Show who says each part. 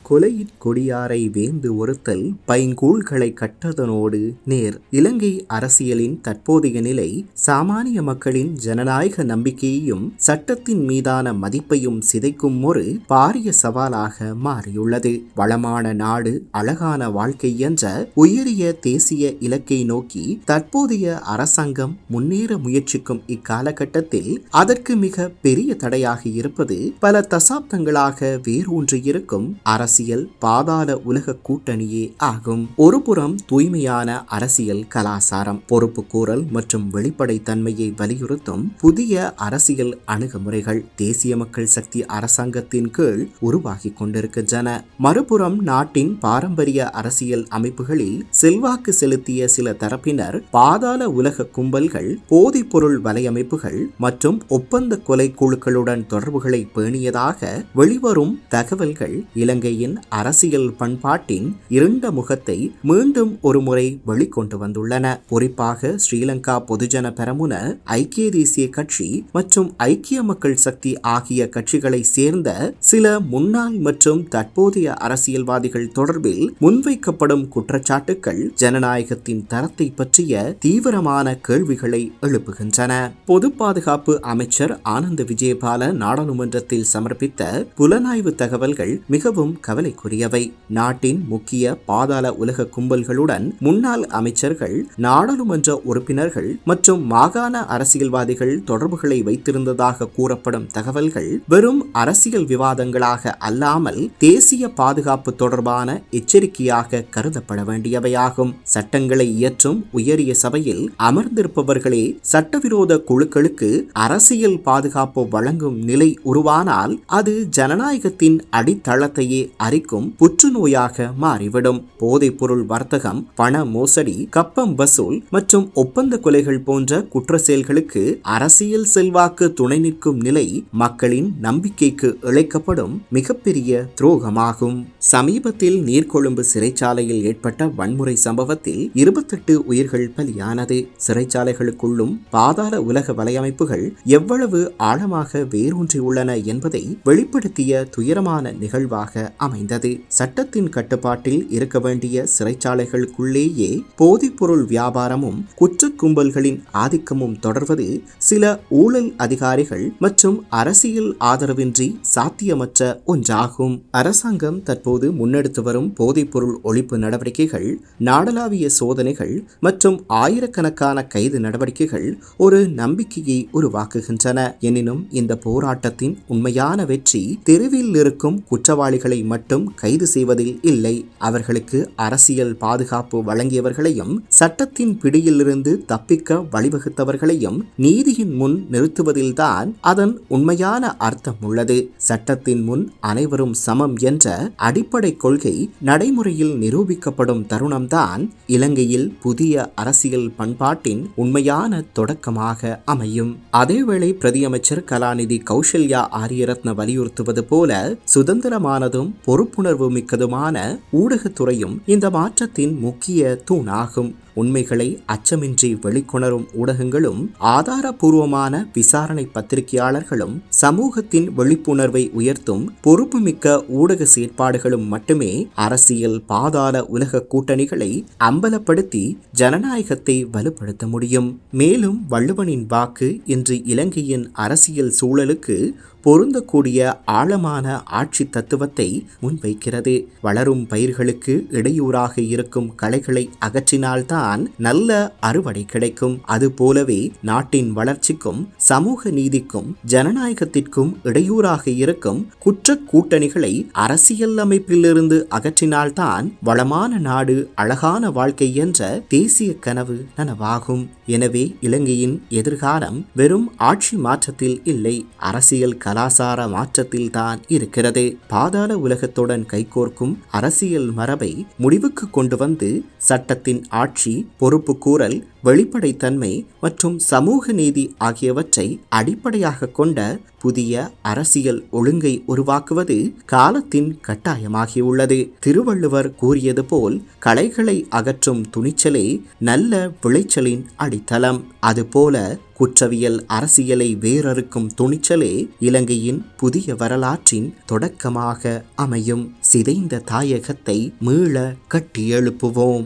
Speaker 1: கொலையிற் கொடியாரை வேந்து ஒருத்தல் பைங்கூழ்களை கட்டதனோடு நேர். இலங்கை அரசியலின் தற்போதைய நிலை சாமானிய மக்களின் ஜனநாயக நம்பிக்கையையும் சட்டத்தின் மீதான மதிப்பையும் சிதைக்கும் ஒரு பாரிய சவாலாக மாறியுள்ளது. வளமான நாடு, அழகான வாழ்க்கை என்ற உயரிய தேசிய இலக்கை நோக்கி தற்போதைய அரசாங்கம் முன்னேற முயற்சிக்கும் இக்காலகட்டத்தில் அதற்கு மிக பெரிய தடையாக இருப்பது பல தசாப்தங்களாக வேரூன்றியிருக்கும் அரசியல் பாதாள உலக கூட்டணியே ஆகும். ஒருபுறம் தூய்மையான அரசியல் கலாசாரம், பொறுப்பு கூறல் மற்றும் வெளிப்படைத்தன்மையை வலியுறுத்தும் புதிய அரசியல் அணுகுமுறைகள் தேசிய மக்கள் சக்தி அரசாங்கத்தின் கீழ் உருவாகி கொண்டிருக்கின்றன. மறுபுறம் நாட்டின் பாரம்பரிய அரசியல் அமைப்புகளில் செல்வாக்கு செலுத்திய சில தரப்பினர் பாதாள உலக கும்பல்கள், போதைப் பொருள் வலையமைப்புகள் மற்றும் ஒப்பந்த கொலை குழுக்களுடன் தொடர்புகளை பேணியதாக வெளிவரும் தகவல்கள் இலங்கையின் அரசியல் பண்பாட்டின் இருண்ட முகத்தை மீண்டும் ஒருமுறை வெளிக்கொண்டு வந்துள்ளன. குறிப்பாக ஸ்ரீலங்கா பொதுஜன பெரமுன, ஐக்கிய தேசிய கட்சி மற்றும் ஐக்கிய மக்கள் சக்தி ஆகிய கட்சிகளை சேர்ந்த சில முன்னாள் மற்றும் தற்போதைய அரசியல்வாதிகள் தொடர்பில் முன்வைக்கப்படும் குற்றச்சாட்டுக்கள் ஜனநாயகத்தின் தரத்தை பற்றிய தீவிரமான கேள்விகளை எழுப்புகின்றன. பொது பாதுகாப்பு அமைச்சர் ஆனந்த விஜயபால நாடாளுமன்றத்தில் சமர்ப்பித்த புலனாய்வு தகவல்கள் மிகவும் கவலைக்குரியவை. நாட்டின் முக்கிய பாதாள உலக கும்பல்களுடன் முன்னாள் அமைச்சர்கள், நாடாளுமன்ற உறுப்பினர்கள் மற்றும் மாகாண அரசியல்வாதிகள் தொடர்புகளை வைத்திருந்ததாக கூறப்படும் தகவல்கள் வெறும் அரசியல் விவாதங்களாக அல்லாமல் தேசிய பாதுகாப்பு தொடர்பான எச்சரிக்கையாக கருதப்பட வேண்டியவையாகும். சட்டங்களை இயற்றும் உயரிய சபையில் அமர்ந்திருப்பவர்களே சட்டவிரோத குழுக்களுக்கு அரசியல் பாதுகாப்பு வழங்கும் நிலை உருவானால் அது ஜனநாயகத்தின் அடித்தளத்தையே அரிக்கும் புற்றுநோயாக மாறிவிடும். போதைப் பொருள் வர்த்தகம், பண மோசடி, கப்பம் வசூல் மற்றும் ஒப்பந்த கொலைகள் போன்ற குற்ற செயல்களுக்கு அரசியல் செல்வாக்கு துணை நிற்கும் நிலை மக்களின் நம்பிக்கைக்கு இழைக்கப்படும் மிகப்பெரிய துரோகமாகும். சமீபத்தில் நீர்கொழும்பு சிறைச்சாலையில் ஏற்பட்ட வன்முறை சம்பவத்தில் 28 உயிர்கள் பலியானது. சிறைச்சாலைகளுக்குள்ளும் பாதாள உலக வலையமைப்புகள் எவ்வளவு ஆழமாக வேரூன்றியுள்ளன என்பதை வெளிப்படுத்திய துயரமான நிகழ்வாக அமைந்தது. சட்டத்தின் கட்டுப்பாட்டில் இருக்க வேண்டிய சிறைச்சாலைகளுக்குள்ளேயே போதைப்பொருள் வியாபாரமும் குற்ற கும்பல்களின் ஆதிக்கமும் தொடர்வது சில ஊழல் அதிகாரிகள் மற்றும் அரசியல் ஆதரவின்றி சாத்தியமற்ற ஒன்றாகும். அரசாங்கம் தற்போது முன்னெடுத்து வரும் போதைப்பொருள் ஒழிப்பு நடவடிக்கைகள், நாடளாவிய சோதனைகள் மற்றும் ஆயிரக்கணக்கான கைது நடவடிக்கைகள் ஒரு நம்பிக்கையை உருவாக்குகின்றன. எனினும் இந்த போராட்டத்தின் உண்மையான வெற்றி தெருவில் இருக்கும் குற்றவாளிகளை மட்டும் கைது செய்வதில் இல்லை, அவர்களுக்கு அரசியல் பாதுகாப்பு வழங்கியவர்களையும் சட்டத்தின் பிடியிலிருந்து தப்பிக்க வழிவகுத்தவர்களையும் நீதியின் முன் நிறுத்துவதில்தான் அதன் உண்மையான அர்த்தம் உள்ளது. சட்டத்தின் முன் அனைவரும் சமம் என்ற அடிப்படை கொள்கை நடைமுறையில் நிரூபிக்கப்படும் தருணம்தான் இலங்கையில் புதிய அரசியல் பண்பாட்டின் உண்மையான தொடக்கமாக அமையும். அதேவேளை பிரதியமைச்சர் கலாநிதி கௌசல்யா ஆரியரத்ன வலியுறுத்துவது போல சுதந்திரமானதும் பொறுப்புணர்வு மிக்கதுமான ஊடகத்துறையும் இந்த மாற்றத்தின் முக்கிய தூணாகும். உண்மைகளை அச்சமின்றி வெளிக்கொணரும் ஊடகங்களும் ஆதாரபூர்வமான விசாரணை பத்திரிகையாளர்களும் சமூகத்தின் விழிப்புணர்வை உயர்த்தும் பொறுப்புமிக்க ஊடக செயற்பாடுகளும் மட்டுமே அரசியல் பாதாள உலக கூட்டணிகளை அம்பலப்படுத்தி ஜனநாயகத்தை வலுப்படுத்த முடியும். மேலும் வள்ளுவனின் வாக்கு இன்று இலங்கையின் அரசியல் சூழலுக்கு பொருந்தக்கூடிய ஆழமான ஆட்சி தத்துவத்தை முன்வைக்கிறது. வளரும் பயிர்களுக்கு இடையூறாக இருக்கும் களைகளை அகற்றினால்தான் நல்ல அறுவடை கிடைக்கும். அதுபோலவே நாட்டின் வளர்ச்சிக்கும் சமூக நீதிக்கும் ஜனநாயகத்திற்கும் இடையூறாக இருக்கும் குற்ற கூட்டணிகளை அரசியல் அமைப்பிலிருந்து அகற்றினால்தான் வளமான நாடு, அழகான வாழ்க்கை என்ற தேசிய கனவு நனவாகும். எனவே இலங்கையின் எதிர்காலம் வெறும் ஆட்சி மாற்றத்தில் இல்லை, அரசியல் கலாசார மாற்றத்தில் தான் இருக்கிறது. பாதாள உலகத்துடன் கைகோர்க்கும் அரசியல் மரபை முடிவுக்கு கொண்டு வந்து சட்டத்தின் ஆட்சி, பொறுப்பு கூறல், வெளிப்படைத்தன்மை மற்றும் சமூக நீதி ஆகியவற்றை அடிப்படையாக கொண்ட புதிய அரசியல் ஒழுங்கை உருவாக்குவது காலத்தின் கட்டாயமாகியுள்ளது. திருவள்ளுவர் கூறியது போல் களைகளை அகற்றும் துணிச்சலே நல்ல விளைச்சலின் அடித்தளம். அதுபோல குற்றவியல் அரசியலை வேரறுக்கும் துணிச்சலே இலங்கையின் புதிய வரலாற்றின் தொடக்கமாக அமையும். சிதைந்த தாயகத்தை மீள கட்டியெழுப்புவோம்.